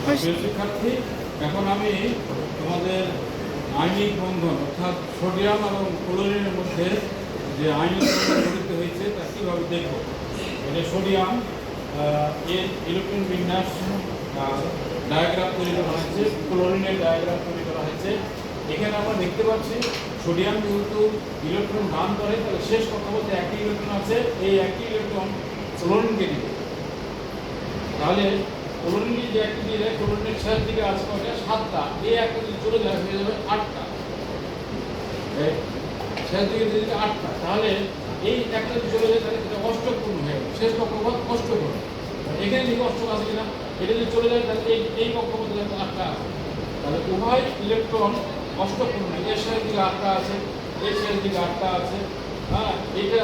প্রিয় শিক্ষার্থী, এখন আমি তোমাদের আয়নিক বন্ধন অর্থাৎ সোডিয়াম এবং ক্লোরিনের মধ্যে যে আয়নিক বন্ধন গঠিত হয়েছে তা কীভাবে দেখব। এটা সোডিয়াম, এর ইলেকট্রন বিন্যাস ডায়াগ্রাম তৈরি করা হয়েছে, ক্লোরিনের ডায়াগ্রাম তৈরি করা হয়েছে। এখানে আমরা দেখতে পাচ্ছি সোডিয়াম যেহেতু ইলেকট্রন দান করে, তাহলে শেষ কথা বলতে একটি ইলেকট্রন আছে, এই একটি ইলেকট্রন ক্লোরিনকে দিবে। তাহলে ক্লোরিনের যে একটি দিয়ে দেয়, ক্লোরিনের শেষ দিকে আছে কয়টা? 7টা। এই একটা যদি চলে যায় হয়ে যাবে 8টা। শেষ দিকে যদি 8টা, তাহলে এই একটা যদি চলে যায় তাহলে এটা অষ্টকপূর্ণ হয়ে গেল, শেষ কক্ষপথ অষ্টকপূর্ণ। এখানে দিকে অষ্টক আছে কিনা, এটা যদি চলে যায় তাহলে এই কক্ষপথে 8টা আছে। তাহলে উভয় ইলেকট্রন অষ্টকপূর্ণ, এর শেষ দিকে 8টা আছে, এর শেষ দিকে 8টা আছে। হ্যাঁ, এইটা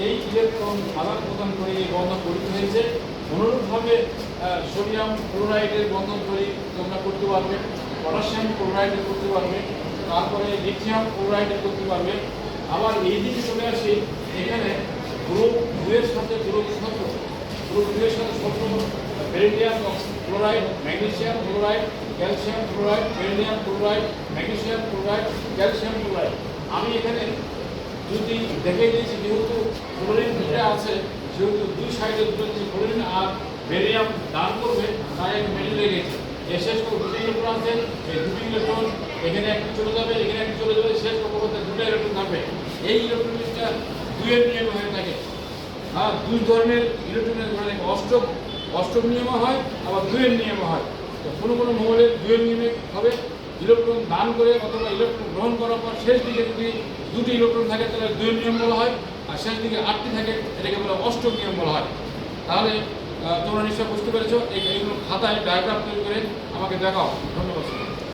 এই ইলেকট্রন আদান প্রদান করে এই বন্ধন গঠিত হয়েছে। অনুরূপভাবে সোডিয়াম ক্লোরাইডের বন্ধন তৈরি তোমরা করতে পারবে, পটাশিয়াম ক্লোরাইডের করতে পারবে, তারপরে লিথিয়াম ক্লোরাইডের করতে পারবে। আবার এই দিকে চলে আসি, এখানে গ্রুপ 2 এর সাথে গ্রুপ 2 এর সাথে beryllium chloride, magnesium chloride, calcium chloride, beryllium chloride, magnesium chloride, calcium chloride. আমি এখানে যদি দেখে দিয়েছি যেহেতু ক্লোরিন দুটা আছে, যেহেতু দুই সাইডে দুটো ক্লোরিন আর বেরিলিয়াম দান করবে, তাই আমি মেনে লেগেছি। এর শেষ দুটি ইলেকট্রন আছে, এই দুটি ইলেকট্রন এখানে একটি চলে যাবে, এখানে একটি চলে যাবে, শেষ কক্ষপথে দুটো ইলেকট্রন থাকবে। এই ইলেকট্রনটা 2 এর নিয়মে হয়ে থাকে। হ্যাঁ, 2 ধরনের ইলেকট্রনের মানে অষ্টক নিয়মে হয়, আবার 2 এর নিয়মে হয়। তো কোনো মোবাইলের 2 এর নিয়মে হবে, ইলেকট্রন দান করে অথবা ইলেকট্রন গ্রহণ করার পর শেষ দিকে যদি দুটি ইলেকট্রন থাকে তাহলে 2 এর নিয়ম বলা হয়, আর শেষ দিকে 8টি থাকে, এটাকে বলা অষ্টক নিয়ম বলা হয়। তাহলে তোমরা নিশ্চয় বুঝতে পেরেছো। এইগুলো খাতায় ডায়াগ্রাম তৈরি করে আমাকে দেখাও। ধন্যবাদ।